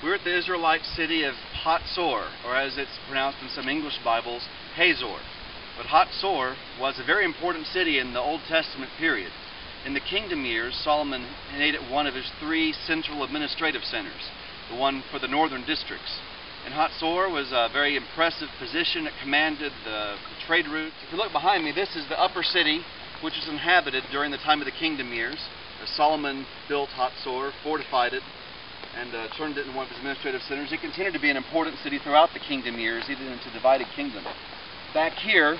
We're at the Israelite city of Hazor, or as it's pronounced in some English Bibles, Hazor. But Hazor was a very important city in the Old Testament period. In the kingdom years, Solomon made it one of his 3 central administrative centers, the one for the northern districts. And Hazor was a very impressive position. It commanded the trade routes. If you look behind me, this is the upper city, which was inhabited during the time of the kingdom years. Solomon built Hazor, fortified it, and turned it into one of his administrative centers. It continued to be an important city throughout the kingdom years, even into divided kingdom. Back here,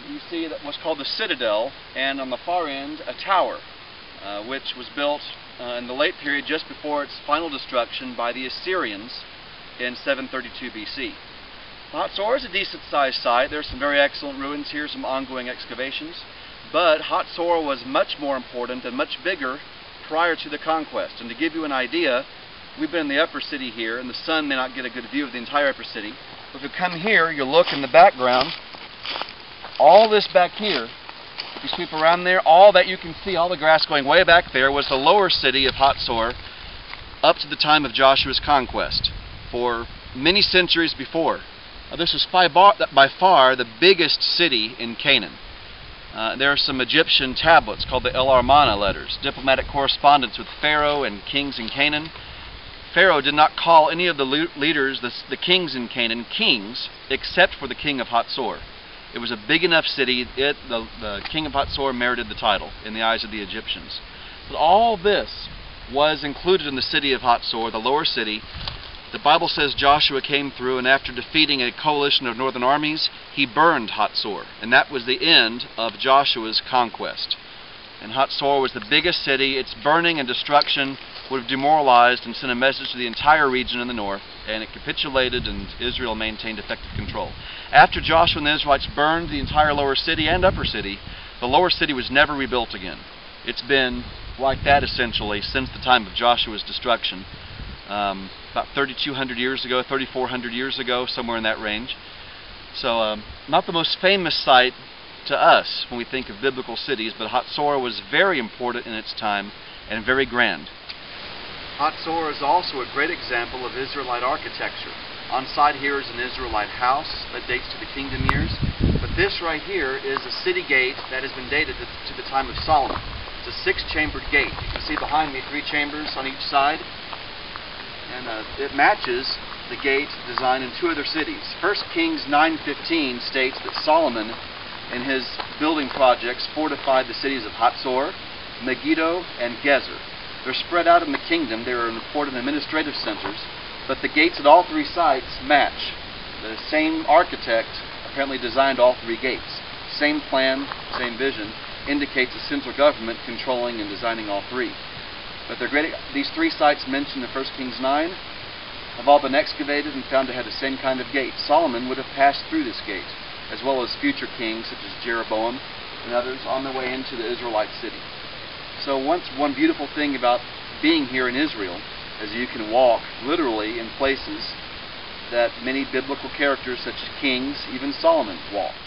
you see that what's called the citadel, and on the far end, a tower, which was built in the late period just before its final destruction by the Assyrians in 732 BC. Hazor is a decent-sized site. There are some very excellent ruins here, some ongoing excavations. But Hazor was much more important and much bigger prior to the conquest. And to give you an idea, we've been in the upper city here, and the sun may not get a good view of the entire upper city. But if you come here, you'll look in the background, all this back here, if you sweep around there, all that you can see, all the grass going way back there, was the lower city of Hazor up to the time of Joshua's conquest, for many centuries before. This was by far the biggest city in Canaan. There are some Egyptian tablets called the El Armana letters, diplomatic correspondence with Pharaoh and kings in Canaan. Pharaoh did not call any of the leaders, the kings in Canaan, kings, except for the king of Hazor. It was a big enough city, the king of Hazor merited the title in the eyes of the Egyptians. But all this was included in the city of Hazor, the lower city. The Bible says Joshua came through, and after defeating a coalition of northern armies, he burned Hazor, and that was the end of Joshua's conquest. And Hazor was the biggest city. Its burning and destruction would have demoralized and sent a message to the entire region in the north, and it capitulated, and Israel maintained effective control. After Joshua and the Israelites burned the entire lower city and upper city, the lower city was never rebuilt again. It's been like that essentially since the time of Joshua's destruction. About 3,200 years ago, 3,400 years ago, somewhere in that range. So, not the most famous site to us when we think of biblical cities, but Hazor was very important in its time and very grand. Hazor is also a great example of Israelite architecture. On site here is an Israelite house that dates to the kingdom years, but this right here is a city gate that has been dated to the time of Solomon. It's a 6-chambered gate. You can see behind me 3 chambers on each side. And it matches the gate design in 2 other cities. 1 Kings 9:15 states that Solomon, in his building projects, fortified the cities of Hazor, Megiddo, and Gezer. They're spread out in the kingdom. They are important administrative centers, but the gates at all 3 sites match. The same architect apparently designed all 3 gates. Same plan, same vision, indicates a central government controlling and designing all 3. But these 3 sites mentioned in 1 Kings 9 have all been excavated and found to have the same kind of gate. Solomon would have passed through this gate, as well as future kings such as Jeroboam and others on their way into the Israelite city. So one beautiful thing about being here in Israel is you can walk literally in places that many biblical characters such as kings, even Solomon, walked.